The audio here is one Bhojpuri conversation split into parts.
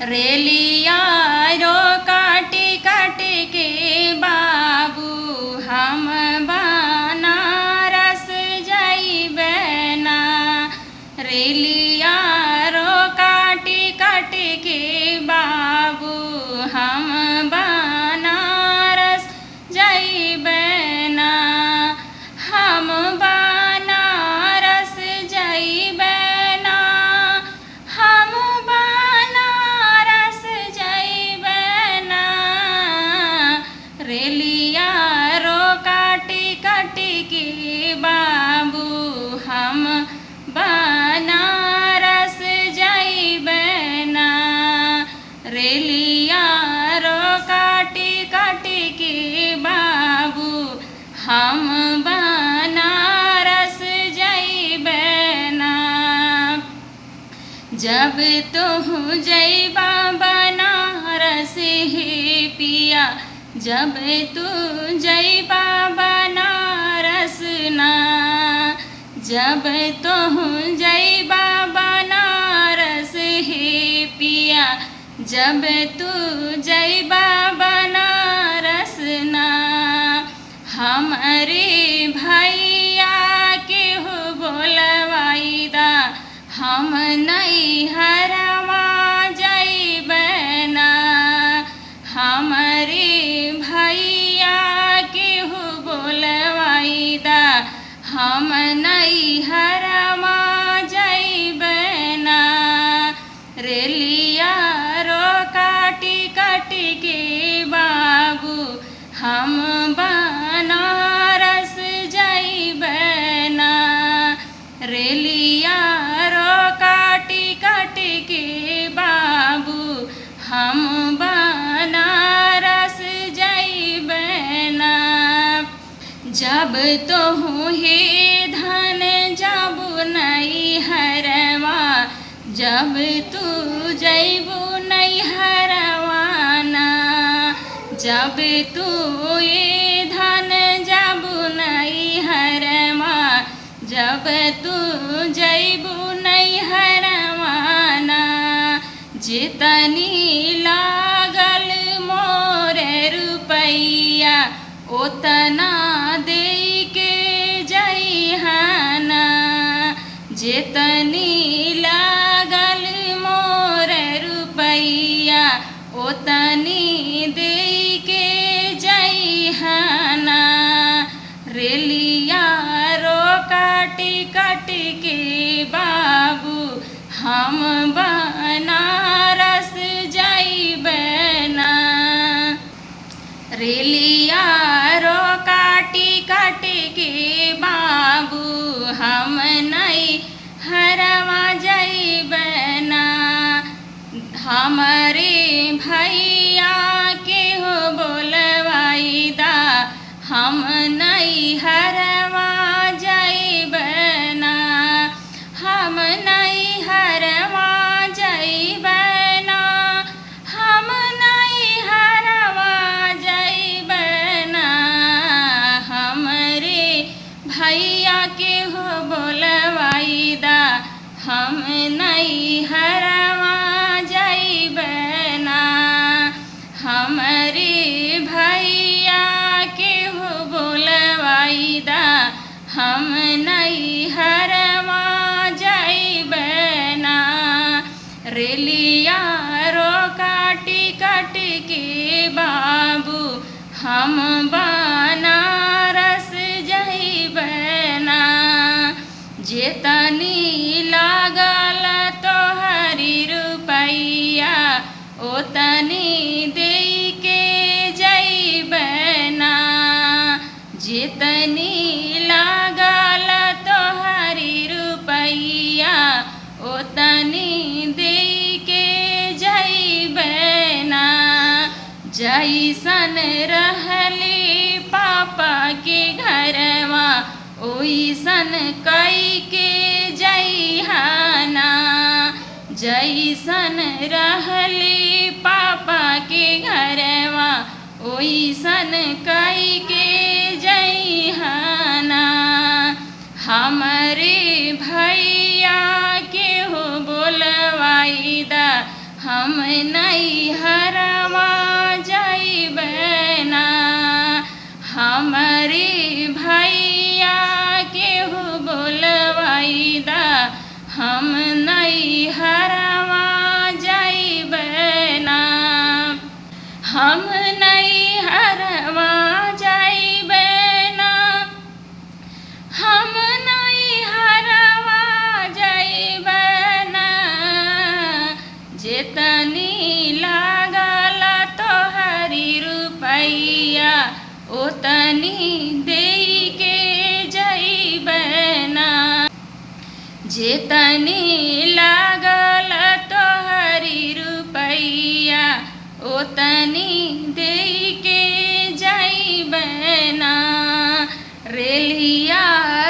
रेलिया रो काटी काटी के बाबू हम बनारस जाइबे ना। रेलिया रो काटी काटी के बाबू हम बनारस जाइबे ना। हम बनारस जाइबे ना। हम बनारस जाइबे ना। रेलिया रो काटी काटी के बाबू हम बनारस जाइबे ना। रेलिया रो काटी काटी के बाबू हम बनारस जाइबे ना। जब तू जइबा बनारस हे पिया, जब तू जइबा बनारस ना। जब तू जइबा बनारस हे पिया, जब तू जइबा बनारस ना। हमरे भैया के हो बोलवाइदा, हम नैहरवा जाइबे ना। हमरे भैया के हो बोलवाइदा, हम नैहरवा जाइबे ना। रेलिया रो काटी काटी के बाबू हम बनारस जाइबे ना। रेलिया रो काटी काटी के बाबू हम बनारस जाइबे ना। जब तो हे धन जाबू नैहरवा, जब तू जइबू नैहरवा ना। जब तू ये धन जाबू नैहरवा, जब तू जइबू नैहरवा ना। जितनी लागल मोरे रुपैया, ओतना दे के जइहाना। जितनी लागल मोरे रुपैया, ओतनी दे के जइहाना। रेलिया रो काटी काटी के बाबू हम बनारस जाइबे ना। रेलिया रो काटी काटी के बाबू हम नैहरवा जाइबे ना। हमरे भैया के हो बोलवाइदा, हम नैहरवा जाइबे ना। हम नैहरवा जाइबे ना। हम नैहरवा जाइबे ना। हमरे भैया के हो बोलवाइदा, हम नैहरवा जाइबे ना। हमरे भैया के हो बोलवाइदा, हम नैहरवा जाइबे ना। रेलिया रो काटी काटी के बाबू हम बनारस जाइबे ना। जेतनी लागल तोहरी रुपैया, ओतनी दे के जइबे ना। जितनी लागल तोहरी रुपैया, ओतनी दे के जइबे ना। जैसन रहली पापा के घरवा, ओइसन कई के जइहाना। जैसन रहली पापा के घरवा, ओइसन कई के जइहाना। हमरे भैया के हो बोलवाइदा, हम नैहरवा जाइबना हमारी भैया केहू बोलवाई दा हम नैहरवा जाइबना हम नैहरवा जाइबना हम नैहरवा जाइबना जेतनी लागल तोहरी रुपैया ओतनी देई के जइबना जेतनी लागल तोहरी रुपैया ओतनी देई के जइबना रेलिया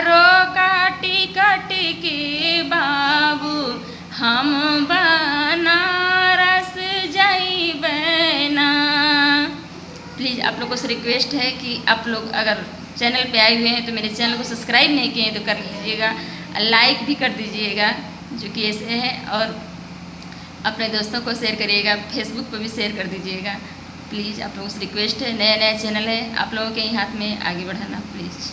रोका टिकट के बाबू हम बनारस जइबना। प्लीज़ आप लोगों से रिक्वेस्ट है कि आप लोग अगर चैनल पे आए हुए हैं तो मेरे चैनल को सब्सक्राइब नहीं किए हैं तो कर लीजिएगा, लाइक भी कर दीजिएगा जो कि ऐसे है, और अपने दोस्तों को शेयर करिएगा, फेसबुक पर भी शेयर कर दीजिएगा। प्लीज़ आप लोगों से रिक्वेस्ट है, नया नया चैनल है, आप लोगों के ही हाथ में आगे बढ़ाना प्लीज़।